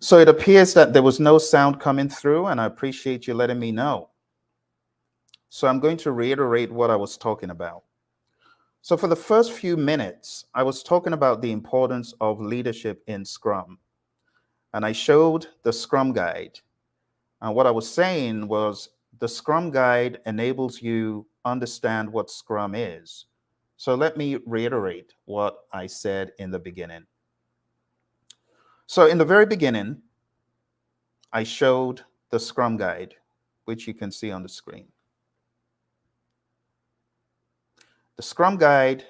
So it appears that there was no sound coming through, and I appreciate you letting me know. So I'm going to reiterate what I was talking about. So for the first few minutes, I was talking about the importance of leadership in Scrum, and I showed the Scrum Guide. And what I was saying was the Scrum Guide enables you understand what Scrum is. So let me reiterate what I said in the beginning. So in the very beginning, I showed the Scrum Guide, which you can see on the screen. The Scrum Guide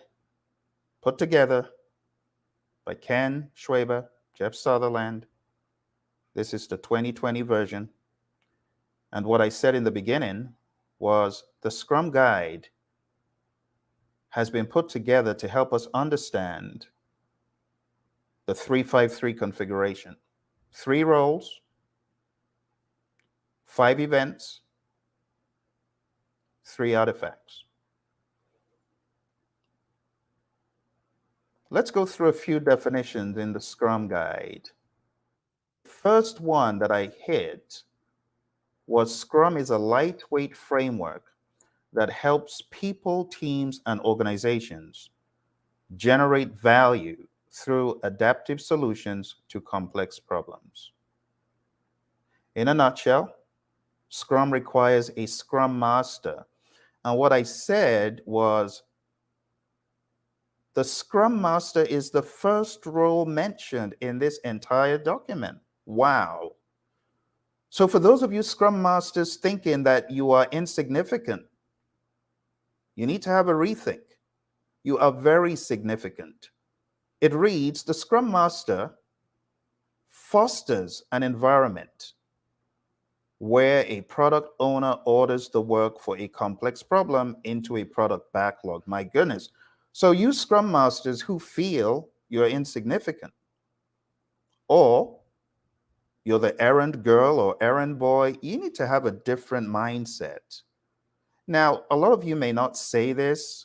put together by Ken Schwaber, Jeff Sutherland. This is the 2020 version. And what I said in the beginning was the Scrum Guide has been put together to help us understand the 353 configuration. 3 roles, 5 events, 3 artifacts. Let's go through a few definitions in the Scrum Guide. First one that I hit was Scrum is a lightweight framework that helps people, teams, and organizations generate value through adaptive solutions to complex problems. In a nutshell, Scrum requires a Scrum Master. And what I said was the Scrum Master is the first role mentioned in this entire document. Wow. So for those of you Scrum Masters thinking that you are insignificant, you need to have a rethink. You are very significant. It reads, the Scrum Master fosters an environment where a product owner orders the work for a complex problem into a product backlog. My goodness. So you Scrum Masters who feel you're insignificant, or you're the errand girl or errand boy, you need to have a different mindset. Now, a lot of you may not say this.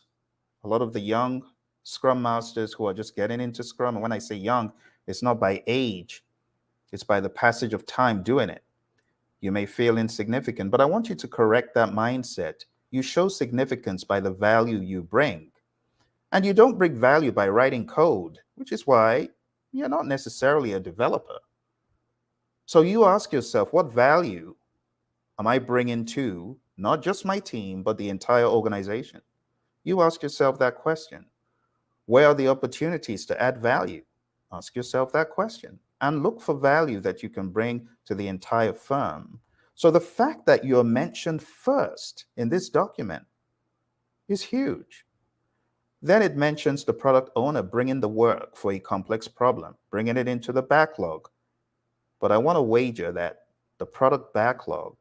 A lot of the young Scrum Masters who are just getting into Scrum, and when I say young, it's not by age, it's by the passage of time doing it. You may feel insignificant, but I want you to correct that mindset. You show significance by the value you bring. And you don't bring value by writing code, which is why you're not necessarily a developer. So you ask yourself, what value am I bringing to not just my team, but the entire organization? You ask yourself that question. Where are the opportunities to add value? Ask yourself that question and look for value that you can bring to the entire firm. So the fact that you're mentioned first in this document is huge. Then it mentions the product owner bringing the work for a complex problem, bringing it into the backlog. But I want to wager that the product backlog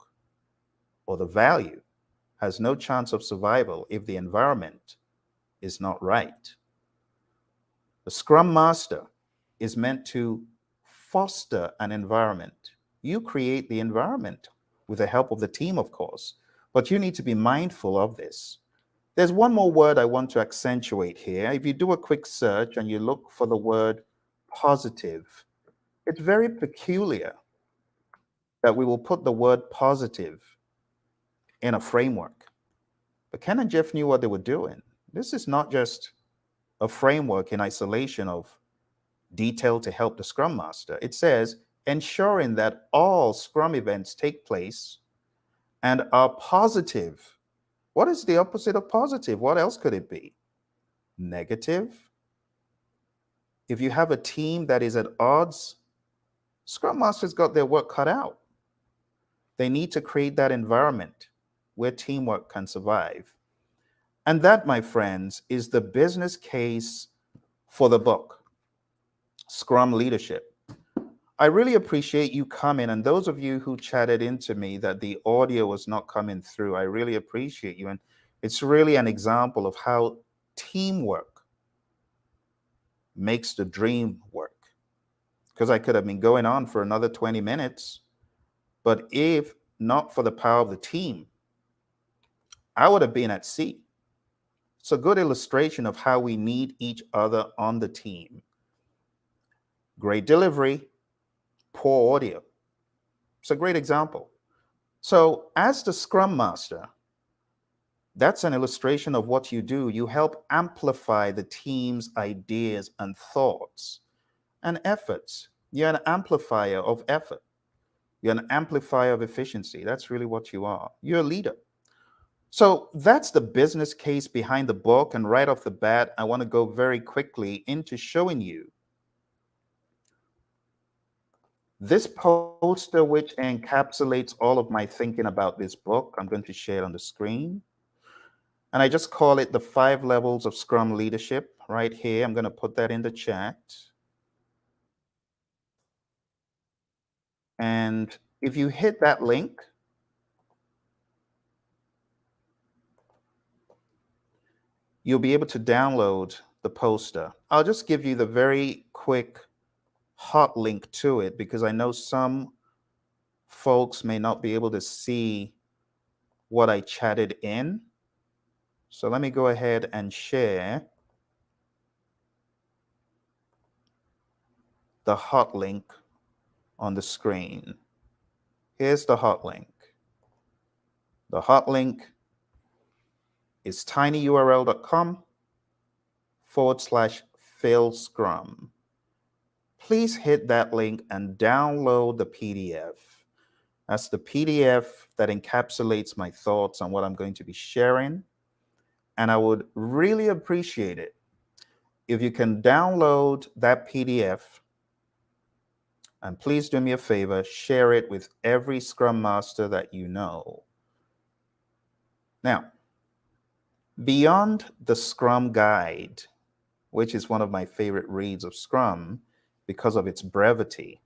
or the value has no chance of survival if the environment is not right. The Scrum Master is meant to foster an environment. You create the environment with the help of the team, of course, but you need to be mindful of this. There's one more word I want to accentuate here. If you do a quick search and you look for the word positive, it's very peculiar that we will put the word positive in a framework. But Ken and Jeff knew what they were doing. This is not just a framework in isolation of detail to help the Scrum Master. It says ensuring that all Scrum events take place and are positive. What is the opposite of positive? What else could it be? Negative. If you have a team that is at odds, Scrum Masters got their work cut out. They need to create that environment where teamwork can survive. And that, my friends, is the business case for the book, Scrum Leadership. I really appreciate you coming, and those of you who chatted into me that the audio was not coming through, I really appreciate you. And it's really an example of how teamwork makes the dream work. Because I could have been going on for another 20 minutes, but if not for the power of the team, I would have been at sea. It's a good illustration of how we need each other on the team. Great delivery, poor audio. It's a great example. So, as the Scrum Master, that's an illustration of what you do. You help amplify the team's ideas and thoughts and efforts. You're an amplifier of effort. You're an amplifier of efficiency. That's really what you are. You're a leader. So that's the business case behind the book. And right off the bat, I want to go very quickly into showing you this poster, which encapsulates all of my thinking about this book. I'm going to share it on the screen. And I just call it the 5 levels of Scrum leadership right here. I'm going to put that in the chat. And if you hit that link, you'll be able to download the poster. I'll just give you the very quick hot link to it because I know some folks may not be able to see what I chatted in. So let me go ahead and share the hot link on the screen. Here's the hot link. The hot link is tinyurl.com/fail scrum. Please hit that link and download the PDF. That's the PDF that encapsulates my thoughts on what I'm going to be sharing. And I would really appreciate it if you can download that PDF. And please do me a favor, share it with every Scrum Master that you know. Now, beyond the Scrum Guide, which is one of my favorite reads of Scrum because of its brevity,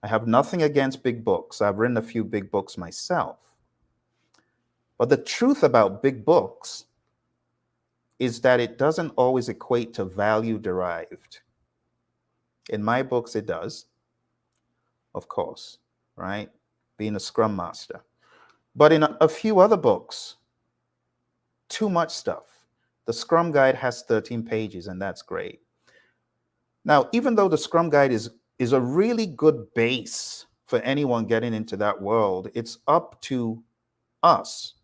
I have nothing against big books. I've written a few big books myself. But the truth about big books is that it doesn't always equate to value derived. In my books, it does, of course, right? Being a Scrum Master. But in a few other books, too much stuff. The Scrum Guide has 13 pages, and that's great. Now, even though the Scrum Guide is a really good base for anyone getting into that world, it's up to us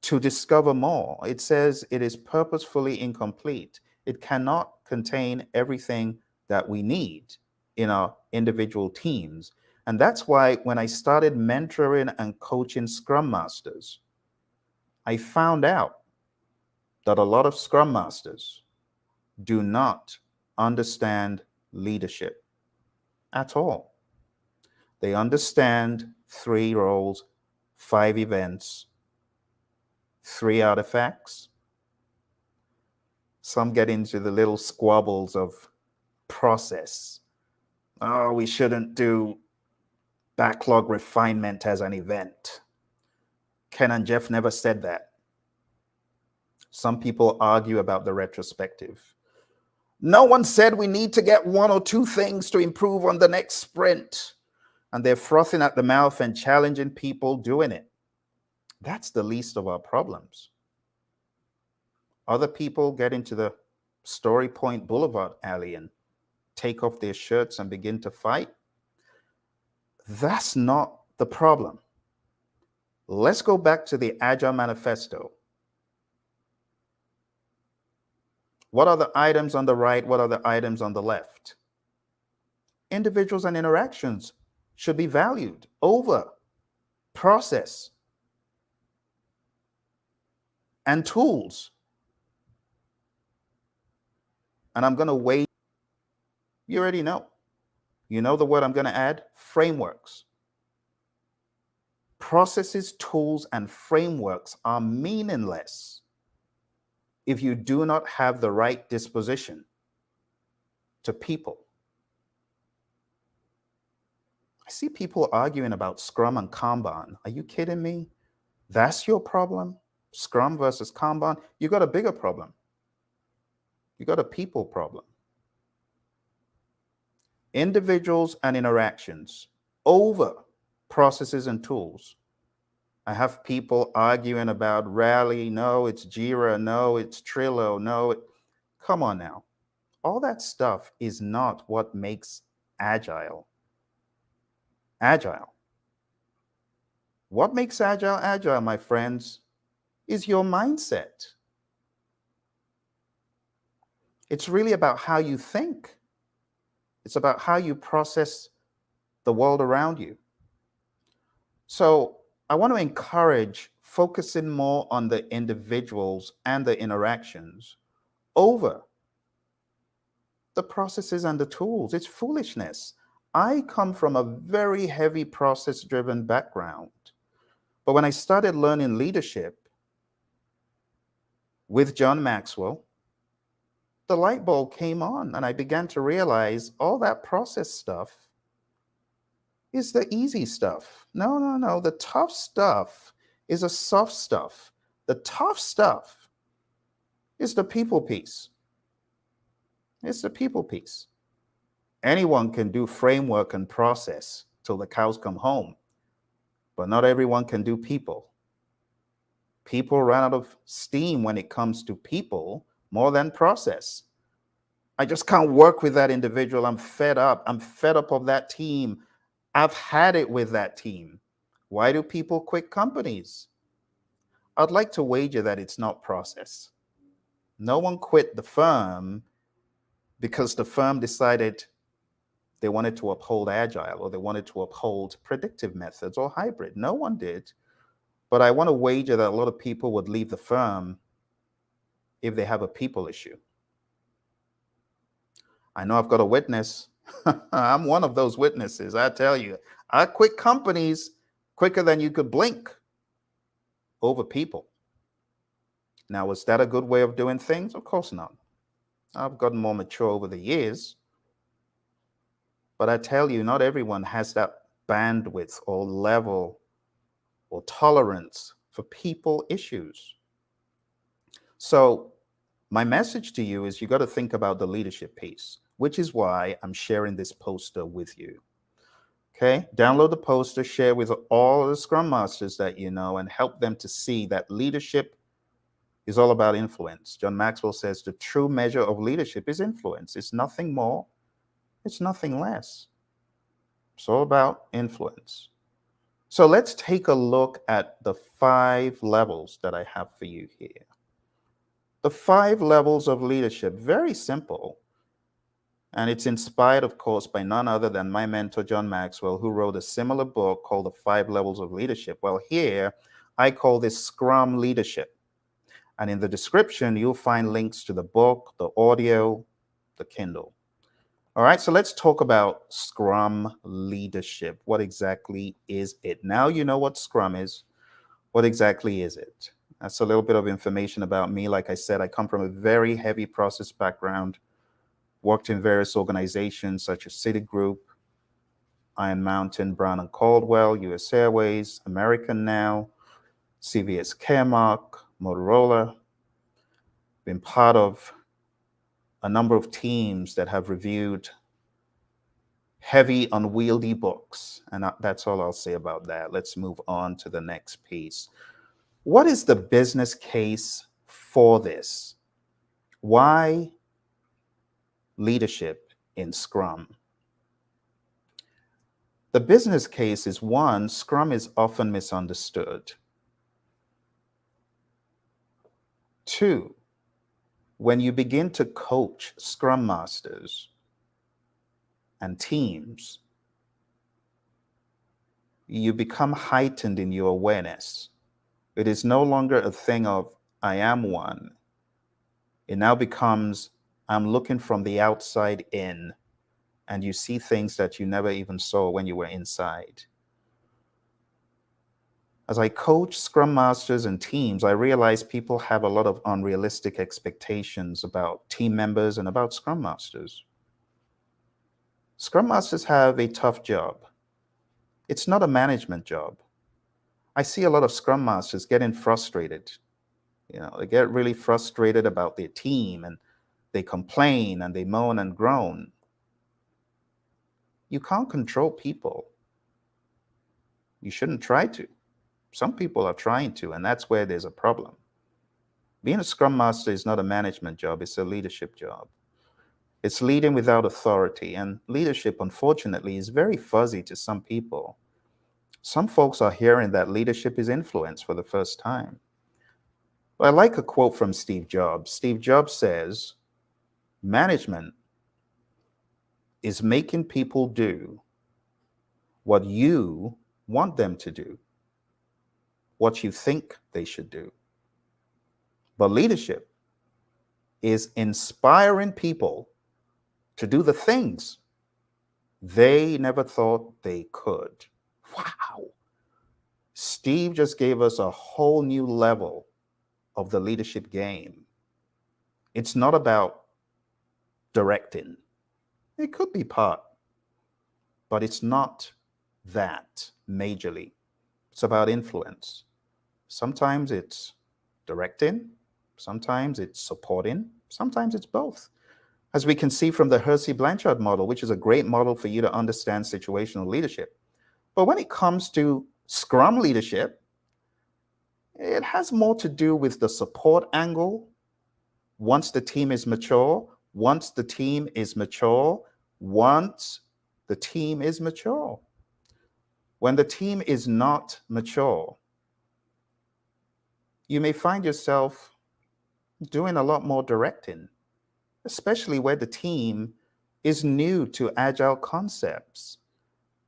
to discover more. It says it is purposefully incomplete. It cannot contain everything that we need in our individual teams. And that's why when I started mentoring and coaching Scrum Masters, I found out that a lot of Scrum Masters do not understand leadership at all. They understand 3 roles, 5 events, 3 artifacts. Some get into the little squabbles of process. Oh, we shouldn't do backlog refinement as an event. Ken and Jeff never said that. Some people argue about the retrospective. No one said we need to get 1 or 2 things to improve on the next sprint. And they're frothing at the mouth and challenging people doing it. That's the least of our problems. Other people get into the Story Point Boulevard alley and take off their shirts and begin to fight. That's not the problem. Let's go back to the Agile Manifesto. What are the items on the right? What are the items on the left? Individuals and interactions should be valued over process and tools. And I'm going to wait. You already know. You know the word I'm going to add? Frameworks. Processes, tools, and frameworks are meaningless if you do not have the right disposition to people. I see people arguing about Scrum and Kanban. Are you kidding me? That's your problem? Scrum versus Kanban? You got a bigger problem. You got a people problem. Individuals and interactions over processes and tools. I have people arguing about Rally. No, it's Jira. No, it's Trello. No, come on now. All that stuff is not what makes agile. Agile. What makes agile agile, my friends, is your mindset. It's really about how you think. It's about how you process the world around you. So I want to encourage focusing more on the individuals and the interactions over the processes and the tools. It's foolishness. I come from a very heavy process driven background. But when I started learning leadership with John Maxwell, the light bulb came on and I began to realize all that process stuff is the easy stuff. No, no, no. The tough stuff is a soft stuff. The tough stuff is the people piece. It's the people piece. Anyone can do framework and process till the cows come home, but not everyone can do people. People run out of steam when it comes to people more than process. I just can't work with that individual. I'm fed up. I'm fed up of that team. I've had it with that team. Why do people quit companies? I'd like to wager that it's not process. No one quit the firm because the firm decided they wanted to uphold agile or they wanted to uphold predictive methods or hybrid. No one did. But I want to wager that a lot of people would leave the firm if they have a people issue. I know I've got a witness. I'm one of those witnesses. I tell you, I quit companies quicker than you could blink over people. Now, was that a good way of doing things? Of course not. I've gotten more mature over the years. But I tell you, not everyone has that bandwidth or level or tolerance for people issues. So my message to you is you got to think about the leadership piece, which is why I'm sharing this poster with you. Okay, download the poster, share with all the Scrum Masters that you know, and help them to see that leadership is all about influence. John Maxwell says the true measure of leadership is influence. It's nothing more, it's nothing less. It's all about influence. So let's take a look at the 5 levels that I have for you here. The 5 levels of leadership, very simple. And it's inspired, of course, by none other than my mentor, John Maxwell, who wrote a similar book called The 5 Levels of Leadership. Well, here I call this Scrum Leadership. And in the description, you'll find links to the book, the audio, the Kindle. All right, so let's talk about Scrum leadership. What exactly is it? Now you know what Scrum is. What exactly is it? That's a little bit of information about me. Like I said, I come from a very heavy process background, worked in various organizations such as Citigroup, Iron Mountain, Brown and Caldwell, US Airways, American Now, CVS Caremark, Motorola. Been part of a number of teams that have reviewed heavy, unwieldy books. And that's all I'll say about that. Let's move on to the next piece. What is the business case for this? Why leadership in Scrum? The business case is one, Scrum is often misunderstood. 2, when you begin to coach Scrum Masters and teams, you become heightened in your awareness. It is no longer a thing of, I am one. It now becomes, I'm looking from the outside in, and you see things that you never even saw when you were inside. As I coach Scrum Masters and teams, I realize people have a lot of unrealistic expectations about team members and about Scrum Masters. Scrum Masters have a tough job. It's not a management job. I see a lot of Scrum Masters getting frustrated. They get really frustrated about their team and they complain and they moan and groan. You can't control people. You shouldn't try to. Some people are trying to, and that's where there's a problem. Being a Scrum Master is not a management job, it's a leadership job. It's leading without authority, and leadership, unfortunately, is very fuzzy to some people. Some folks are hearing that leadership is influence for the first time. I like a quote from Steve Jobs. Steve Jobs says, management is making people do what you want them to do, what you think they should do. But leadership is inspiring people to do the things they never thought they could. Wow. Steve just gave us a whole new level of the leadership game. It's not about directing. It could be part, but it's not that majorly. It's about influence. Sometimes it's directing, sometimes it's supporting, sometimes it's both. As we can see from the Hersey-Blanchard model, which is a great model for you to understand situational leadership. But when it comes to Scrum leadership, it has more to do with the support angle. Once the team is mature, once the team is mature, once the team is mature. When the team is not mature, you may find yourself doing a lot more directing, especially where the team is new to agile concepts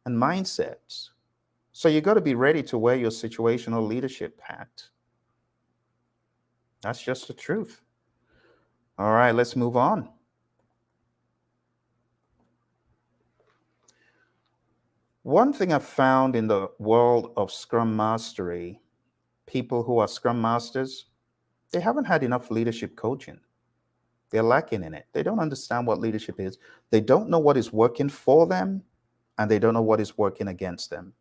and mindsets. So you got to be ready to wear your situational leadership hat. That's just the truth. All right, let's move on. One thing I've found in the world of Scrum Mastery, people who are Scrum Masters, they haven't had enough leadership coaching. They're lacking in it. They don't understand what leadership is. They don't know what is working for them, and they don't know what is working against them.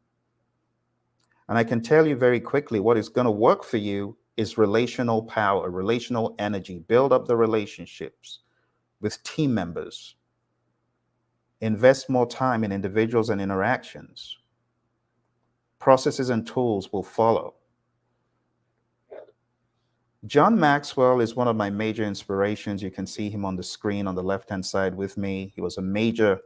And I can tell you very quickly, what is going to work for you is relational power, relational energy. Build up the relationships with team members. Invest more time in individuals and interactions. Processes and tools will follow. John Maxwell is one of my major inspirations. You can see him on the screen on the left-hand side with me. He was a major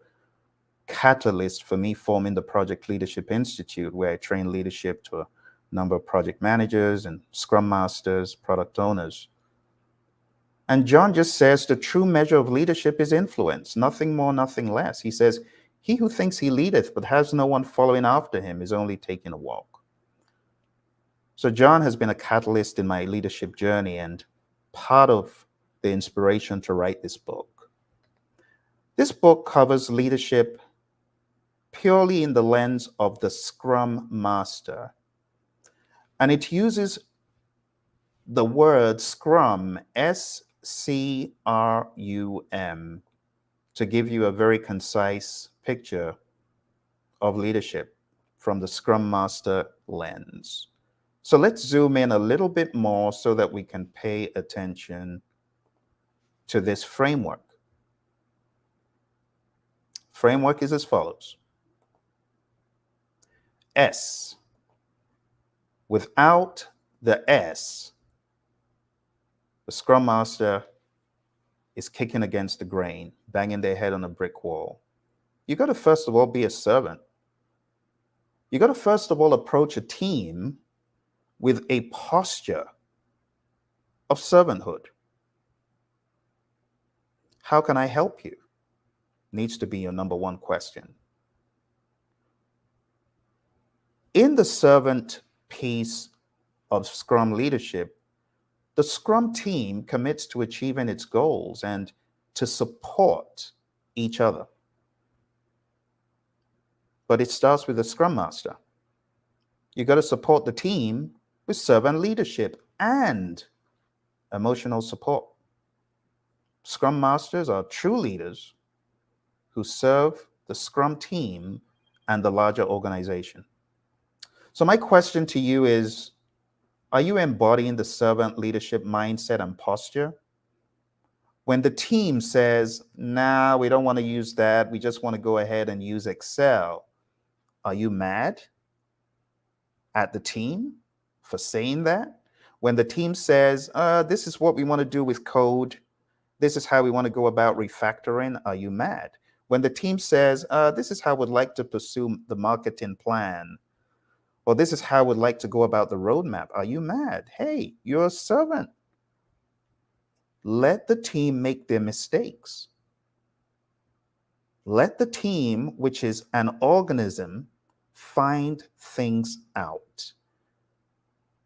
catalyst for me forming the Project Leadership Institute, where I train leadership to a number of project managers and Scrum Masters, product owners. And John just says the true measure of leadership is influence, nothing more, nothing less. He says, he who thinks he leadeth but has no one following after him is only taking a walk. So John has been a catalyst in my leadership journey and part of the inspiration to write this book. This book covers leadership purely in the lens of the Scrum Master. And it uses the word Scrum, S-C-R-U-M, to give you a very concise picture of leadership from the Scrum Master lens. So let's zoom in a little bit more so that we can pay attention to this framework. Framework is as follows. S. Without the S, the Scrum Master is kicking against the grain, banging their head on a brick wall. You got to first of all be a servant. You got to first of all approach a team with a posture of servanthood. How can I help you? Needs to be your number one question. In the servant piece of Scrum leadership, the Scrum team commits to achieving its goals and to support each other. But it starts with the Scrum Master. You got to support the team with servant leadership and emotional support. Scrum Masters are true leaders who serve the Scrum team and the larger organization. So my question to you is, are you embodying the servant leadership mindset and posture? When the team says, nah, we don't want to use that, we just want to go ahead and use Excel, are you mad at the team for saying that? When the team says, this is what we want to do with code, This is how we want to go about refactoring. Are you mad? When the team says, this is how we'd like to pursue the marketing plan, or this is how we'd like to go about the roadmap, are you mad? Hey, you're a servant. Let the team make their mistakes. Let the team, which is an organism, find things out.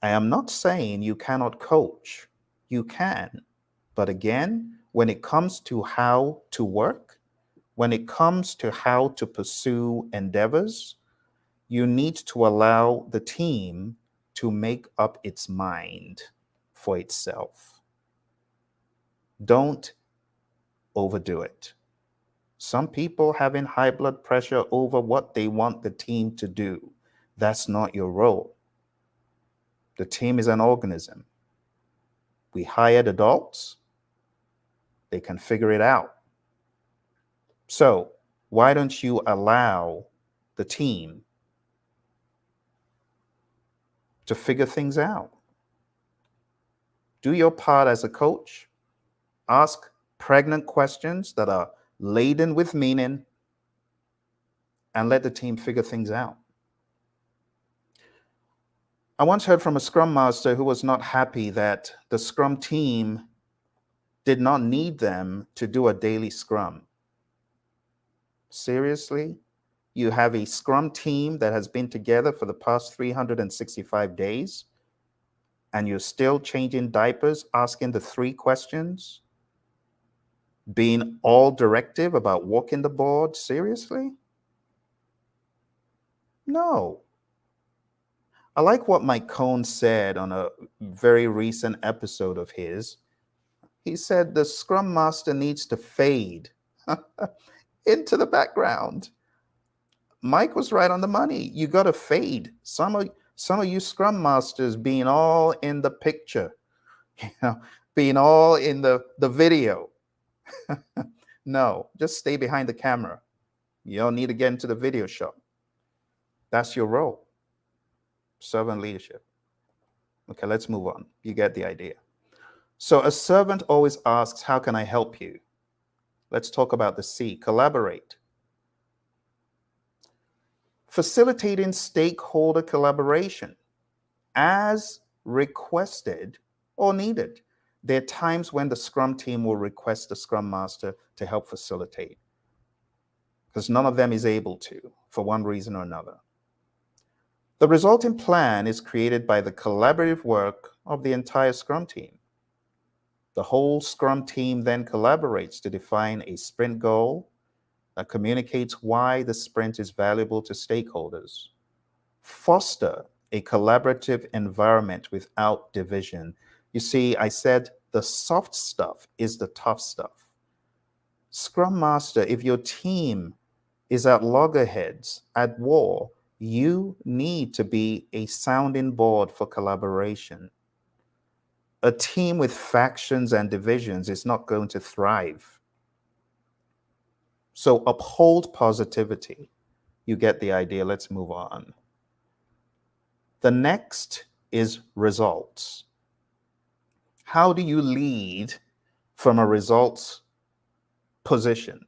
I am not saying you cannot coach. You can. But again, when it comes to how to work, when it comes to how to pursue endeavors, you need to allow the team to make up its mind for itself. Don't overdo it. Some people having high blood pressure over what they want the team to do. That's not your role. The team is an organism. We hired adults. They can figure it out. So why don't you allow the team to figure things out? Do your part as a coach. Ask pregnant questions that are laden with meaning and let the team figure things out. I once heard from a Scrum Master who was not happy that the Scrum team did not need them to do a daily Scrum. Seriously? You have a Scrum team that has been together for the past 365 days, and you're still changing diapers, asking the 3 questions, being all directive about walking the board? Seriously? No. I like what Mike Cohn said on a very recent episode of his. He said the Scrum Master needs to fade into the background. Mike was right on the money. You got to fade. Some of you Scrum Masters being all in the picture, being all in the video. No, just stay behind the camera. You don't need to get into the video shop. That's your role. Servant leadership. Okay, let's move on. You get the idea. So a servant always asks, how can I help you? Let's talk about the C, collaborate. Facilitating stakeholder collaboration as requested or needed. There are times when the Scrum team will request the Scrum Master to help facilitate because none of them is able to for one reason or another. The resulting plan is created by the collaborative work of the entire Scrum team. The whole Scrum team then collaborates to define a sprint goal that communicates why the sprint is valuable to stakeholders. Foster a collaborative environment without division. You see, I said the soft stuff is the tough stuff. Scrum Master, if your team is at loggerheads, at war, you need to be a sounding board for collaboration. A team with factions and divisions is not going to thrive. So uphold positivity. You get the idea. Let's move on. The next is results. How do you lead from a results position?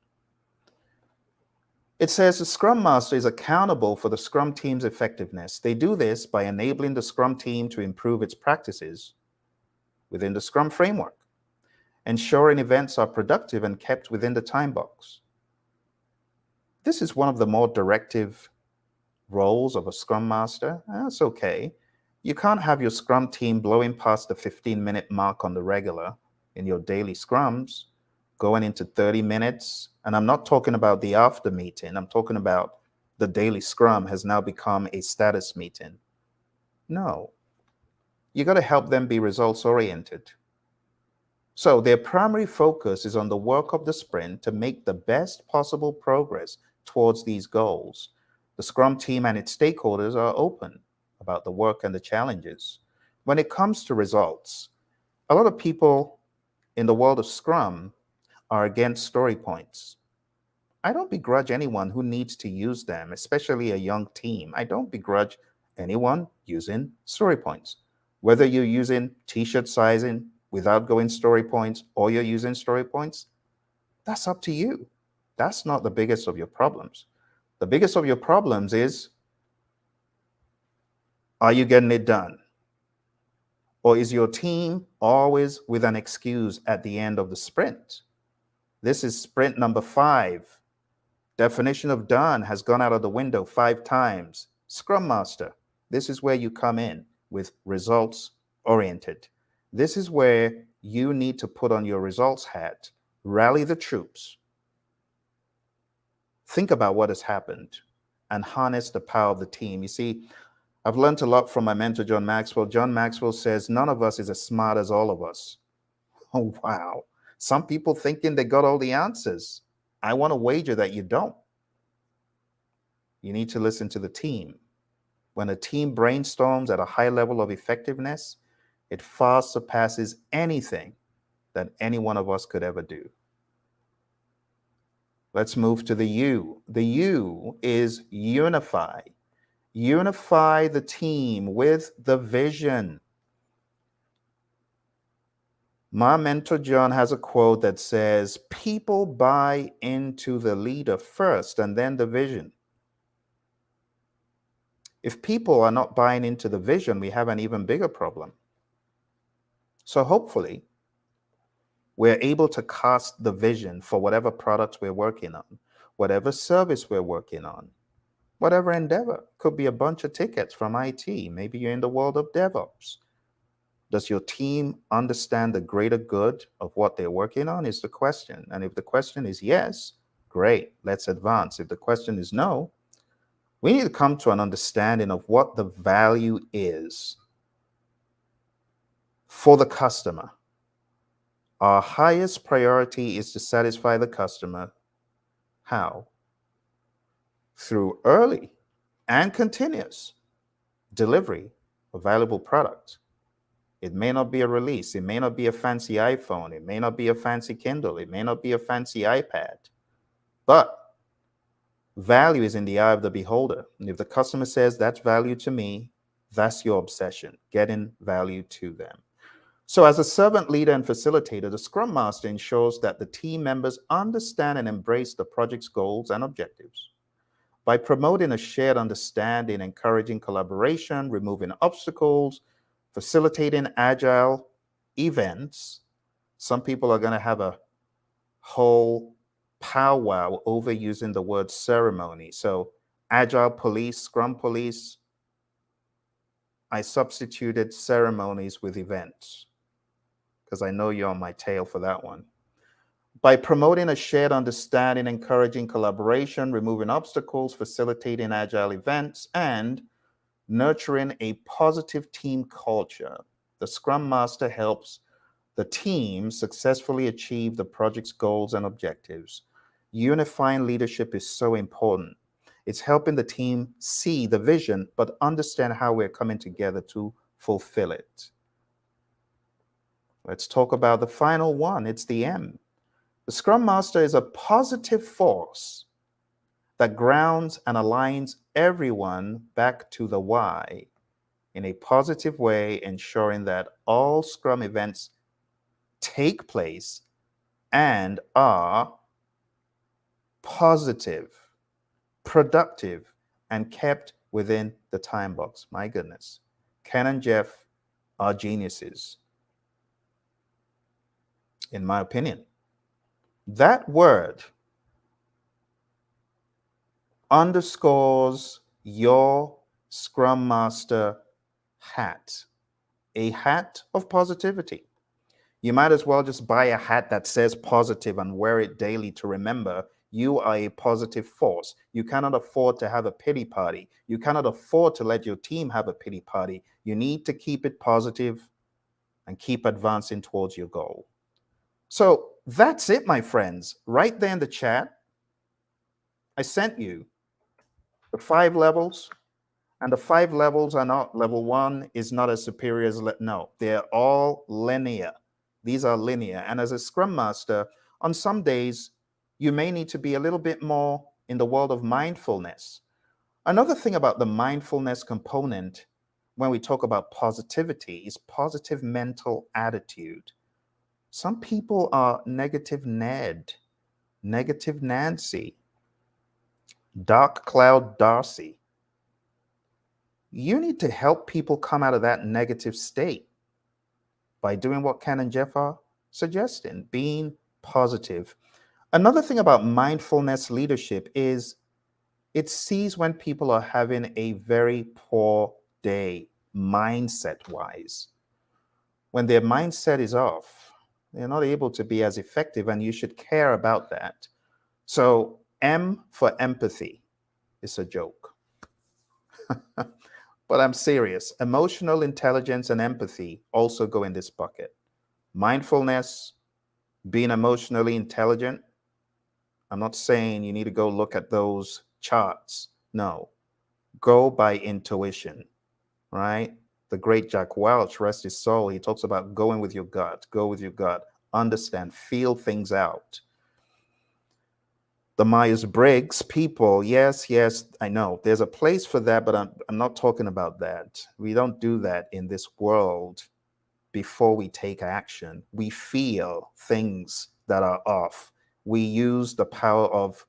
It says the Scrum Master is accountable for the Scrum team's effectiveness. They do this by enabling the Scrum team to improve its practices within the Scrum framework, ensuring events are productive and kept within the time box. This is one of the more directive roles of a Scrum Master. That's okay. You can't have your Scrum team blowing past the 15-minute mark on the regular in your daily Scrums, going into 30 minutes. And I'm not talking about the after meeting. I'm talking about the daily Scrum has now become a status meeting. No. You got to help them be results oriented. So their primary focus is on the work of the sprint to make the best possible progress towards these goals. The Scrum team and its stakeholders are open about the work and the challenges. When it comes to results, a lot of people in the world of Scrum are against story points. I don't begrudge anyone who needs to use them, especially a young team. I don't begrudge anyone using story points. Whether you're using t-shirt sizing, without going story points, or you're using story points, that's up to you. That's not the biggest of your problems. The biggest of your problems is, are you getting it done? Or is your team always with an excuse at the end of the sprint? This is sprint number 5. Definition of done has gone out of the window 5 times. Scrum Master, this is where you come in with results oriented. This is where you need to put on your results hat, rally the troops, think about what has happened, and harness the power of the team. You see, I've learned a lot from my mentor, John Maxwell. John Maxwell says, none of us is as smart as all of us. Oh, wow. Some people thinking they got all the answers. I want to wager that you don't. You need to listen to the team. When a team brainstorms at a high level of effectiveness, it far surpasses anything that any one of us could ever do. Let's move to the U. The U is unify. Unify the team with the vision. My mentor, John, has a quote that says, people buy into the leader first and then the vision. If people are not buying into the vision, we have an even bigger problem. So hopefully, we're able to cast the vision for whatever product we're working on, whatever service we're working on, whatever endeavor. Could be a bunch of tickets from IT. Maybe you're in the world of DevOps. Does your team understand the greater good of what they're working on is the question. And if the question is yes, great, let's advance. If the question is no, we need to come to an understanding of what the value is for the customer. Our highest priority is to satisfy the customer. How? Through early and continuous delivery of valuable product. It may not be a release. It may not be a fancy iPhone. It may not be a fancy Kindle. It may not be a fancy iPad. But value is in the eye of the beholder. And if the customer says that's value to me, that's your obsession, getting value to them. So as a servant leader and facilitator, the Scrum Master ensures that the team members understand and embrace the project's goals and objectives. By promoting a shared understanding, encouraging collaboration, removing obstacles, facilitating agile events, some people are going to have a whole powwow over using the word ceremony. So agile police, Scrum police, I substituted ceremonies with events because I know you're on my tail for that one. By promoting a shared understanding, encouraging collaboration, removing obstacles, facilitating agile events, and nurturing a positive team culture, the Scrum Master helps the team successfully achieve the project's goals and objectives. Unifying leadership is so important. It's helping the team see the vision, but understand how we're coming together to fulfill it. Let's talk about the final one. It's the M. The Scrum Master is a positive force that grounds and aligns everyone back to the why in a positive way, ensuring that all Scrum events take place and are positive, productive, and kept within the time box. My goodness. Ken and Jeff are geniuses, in my opinion. That word underscores your Scrum Master hat, a hat of positivity. You might as well just buy a hat that says positive and wear it daily to remember you are a positive force. You cannot afford to have a pity party. You cannot afford to let your team have a pity party. You need to keep it positive and keep advancing towards your goal. So that's it, my friends. Right there in the chat, I sent you the 5 levels, and the 5 levels are not, level 1 is not as superior as, no, they're all linear. These are linear. And as a Scrum Master, on some days, you may need to be a little bit more in the world of mindfulness. Another thing about the mindfulness component when we talk about positivity is positive mental attitude. Some people are negative Ned, negative Nancy, dark cloud Darcy. You need to help people come out of that negative state by doing what Ken and Jeff are suggesting, being positive. Another thing about mindfulness leadership is it sees when people are having a very poor day, mindset wise. When their mindset is off, they're not able to be as effective, and you should care about that. So, M for empathy is a joke. But I'm serious. Emotional intelligence and empathy also go in this bucket. Mindfulness, being emotionally intelligent. I'm not saying you need to go look at those charts. No, go by intuition, right? The great Jack Welch, rest his soul, he talks about going with your gut, go with your gut, understand, feel things out. The Myers-Briggs people, yes, yes, I know. There's a place for that, but I'm not talking about that. We don't do that in this world before we take action. We feel things that are off. We use the power of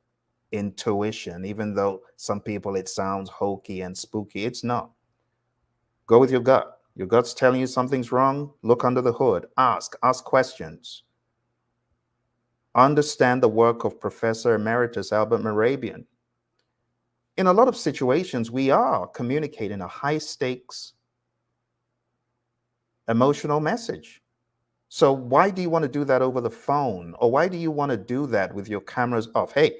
intuition, even though some people it sounds hokey and spooky. It's not. Go with your gut. Your gut's telling you something's wrong. Look under the hood. Ask questions. Understand the work of Professor Emeritus Albert Mehrabian. In a lot of situations, we are communicating a high stakes emotional message. So why do you want to do that over the phone? Or why do you want to do that with your cameras off? Hey,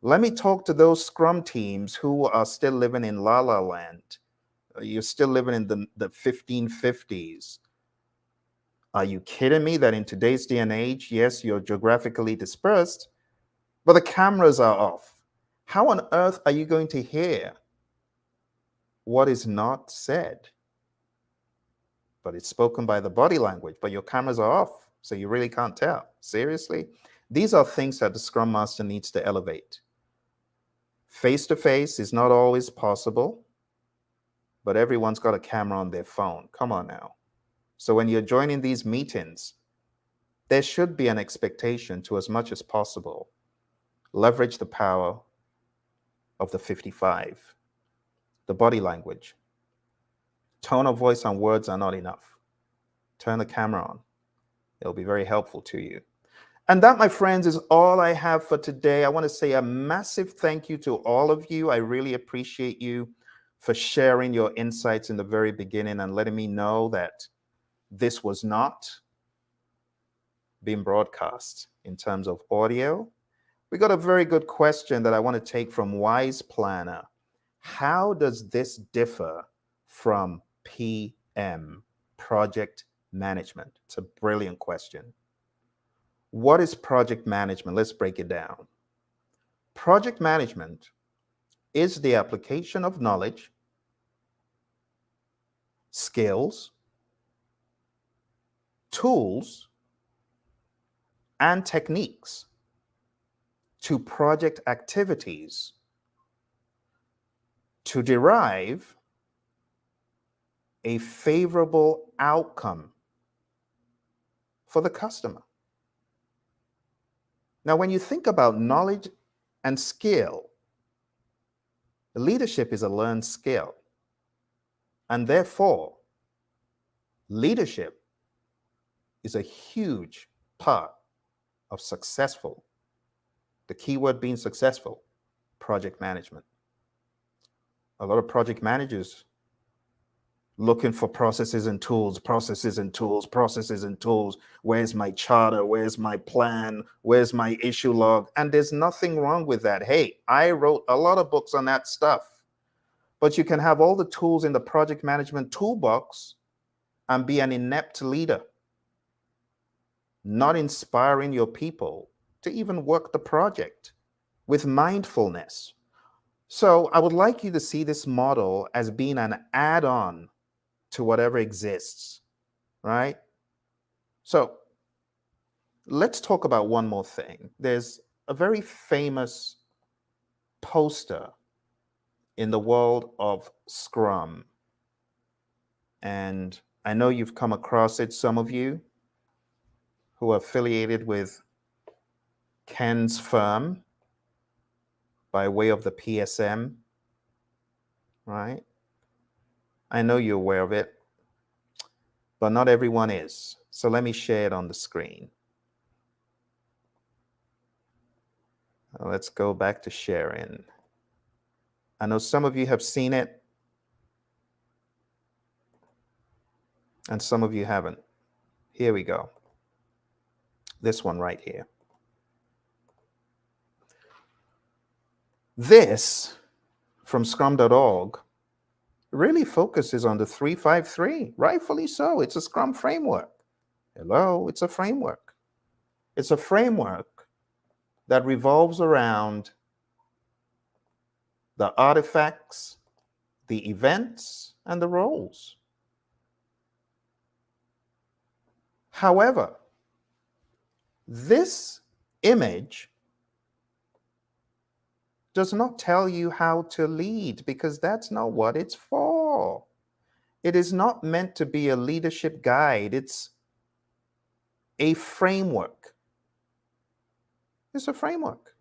let me talk to those Scrum teams who are still living in La La Land. You're still living in the 1550s. Are you kidding me that in today's day and age, yes, you're geographically dispersed, but the cameras are off? How on earth are you going to hear what is not said? But it's spoken by the body language, but your cameras are off, so you really can't tell. Seriously? These are things that the Scrum Master needs to elevate. Face to face is not always possible, but everyone's got a camera on their phone. Come on now. So when you're joining these meetings, there should be an expectation to, as much as possible, leverage the power of the 55. The body language. Tone of voice and words are not enough. Turn the camera on. It'll be very helpful to you. And that, my friends, is all I have for today. I want to say a massive thank you to all of you. I really appreciate you for sharing your insights in the very beginning and letting me know that this was not being broadcast in terms of audio. We got a very good question that I want to take from Wise Planner. How does this differ from PM, project management? It's a brilliant question. What is project management? Let's break it down. Project management is the application of knowledge, skills, tools, and techniques to project activities to derive a favorable outcome for the customer. Now, when you think about knowledge and skill, leadership is a learned skill. And therefore, leadership is a huge part of successful, the key word being successful, project management. A lot of project managers looking for processes and tools, processes and tools, processes and tools. Where's my charter? Where's my plan? Where's my issue log? And there's nothing wrong with that. Hey, I wrote a lot of books on that stuff. But you can have all the tools in the project management toolbox and be an inept leader, not inspiring your people to even work the project with mindfulness. So I would like you to see this model as being an add-on to whatever exists, right? So let's talk about one more thing. There's a very famous poster in the world of Scrum, and I know you've come across it, some of you. who are affiliated with Ken's firm by way of the PSM, right? I know you're aware of it, but not everyone is. So let me share it on the screen. Let's go back to sharing. I know some of you have seen it, and some of you haven't. Here we go. This one right here. This, from scrum.org, really focuses on the 353. Rightfully so. It's a Scrum framework. Hello, it's a framework. It's a framework that revolves around the artifacts, the events, and the roles. However, this image does not tell you how to lead, because that's not what it's for. It is not meant to be a leadership guide. It's a framework. It's a framework.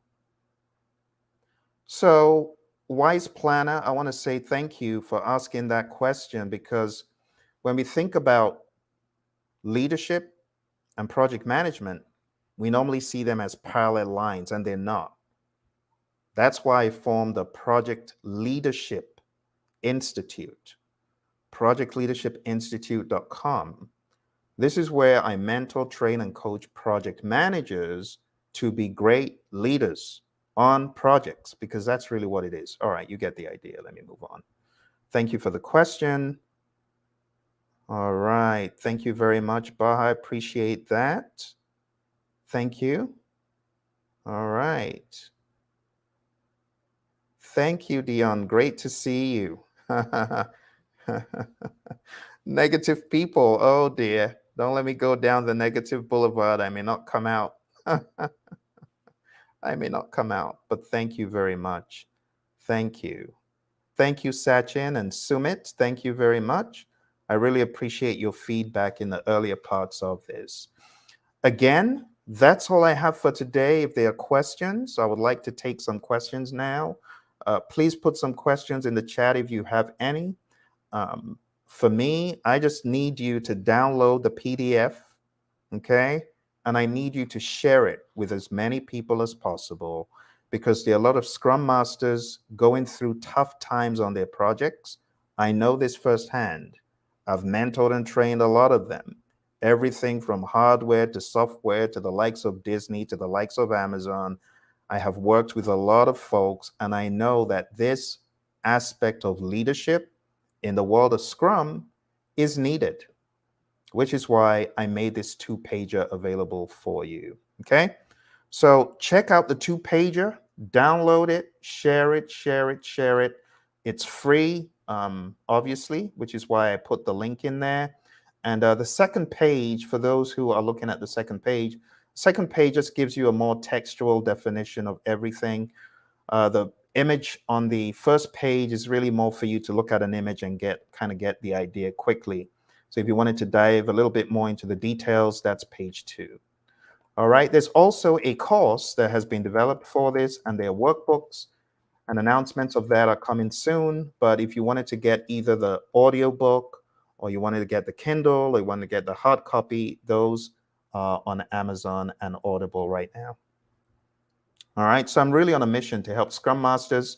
So, Wise Planner, I want to say thank you for asking that question, because when we think about leadership and project management, we normally see them as parallel lines, and they're not. That's why I formed the Project Leadership Institute, projectleadershipinstitute.com. This is where I mentor, train, and coach project managers to be great leaders on projects, because that's really what it is. All right, you get the idea. Let me move on. Thank you for the question. All right, thank you very much, Baha. Appreciate that. Thank you. All right. Thank you, Dion. Great to see you. Negative people. Oh dear. Don't let me go down the negative boulevard. I may not come out. I may not come out, but thank you very much. Thank you. Thank you, Sachin and Sumit. Thank you very much. I really appreciate your feedback in the earlier parts of this. Again, that's all I have for today. If there are questions, I would like to take some questions now. Please put some questions in the chat if you have any. For me, I just need you to download the PDF, okay? And I need you to share it with as many people as possible, because there are a lot of Scrum Masters going through tough times on their projects. I know this firsthand. I've mentored and trained a lot of them. Everything from hardware to software to the likes of Disney to the likes of Amazon. I have worked with a lot of folks, and I know that this aspect of leadership in the world of Scrum is needed, which is why I made this 2-pager available for you. Okay? So check out the 2-pager, download it, share it, share it, share it. It's free, obviously, which is why I put the link in there. And the second page, for those who are looking at the second page just gives you a more textual definition of everything. The image on the first page is really more for you to look at an image and get the idea quickly. So if you wanted to dive a little bit more into the details, that's page 2. All right, there's also a course that has been developed for this, and there are workbooks and announcements of that are coming soon. But if you wanted to get either the audio book, or you wanted to get the Kindle, or you wanted to get the hard copy, those are on Amazon and Audible right now. All right, so I'm really on a mission to help Scrum Masters.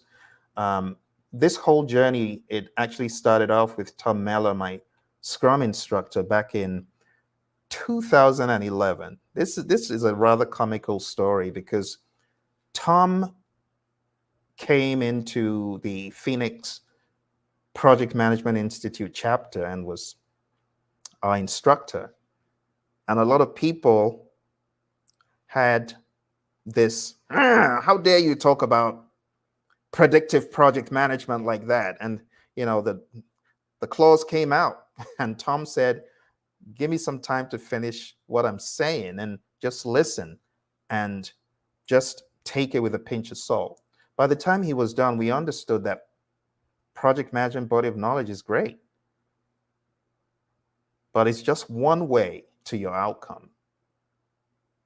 This whole journey, it actually started off with Tom Meller, my Scrum instructor, back in 2011. This is a rather comical story, because Tom came into the Phoenix Project Management Institute chapter and was our instructor. And a lot of people had this, how dare you talk about predictive project management like that? And the clause came out, and Tom said, give me some time to finish what I'm saying, and just listen and just take it with a pinch of salt. By the time he was done, we understood that project management body of knowledge is great, but it's just one way to your outcome.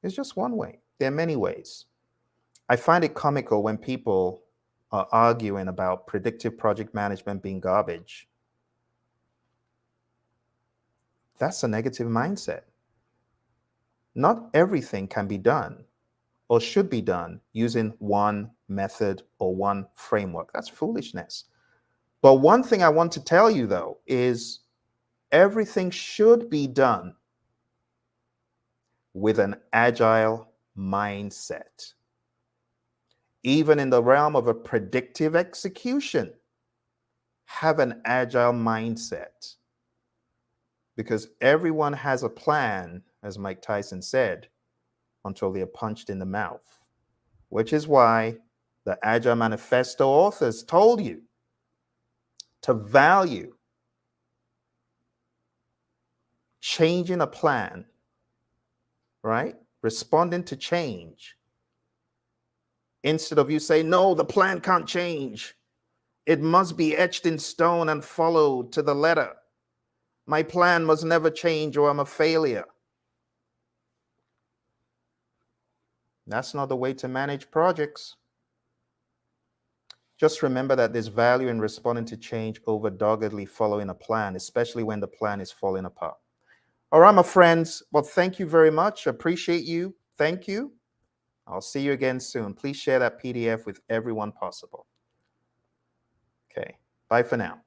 It's just one way. There are many ways. I find it comical when people are arguing about predictive project management being garbage. That's a negative mindset. Not everything can be done or should be done using one method or one framework. That's foolishness. But one thing I want to tell you, though, is everything should be done with an agile mindset. Even in the realm of a predictive execution, have an agile mindset, because everyone has a plan, as Mike Tyson said, until they're punched in the mouth, which is why the Agile Manifesto authors told you to value changing a plan, right? Responding to change. Instead of you say, no, the plan can't change. It must be etched in stone and followed to the letter. My plan must never change or I'm a failure. That's not the way to manage projects. Just remember that there's value in responding to change over doggedly following a plan, especially when the plan is falling apart. All right, my friends. Well, thank you very much. Appreciate you. Thank you. I'll see you again soon. Please share that PDF with everyone possible. Okay. Bye for now.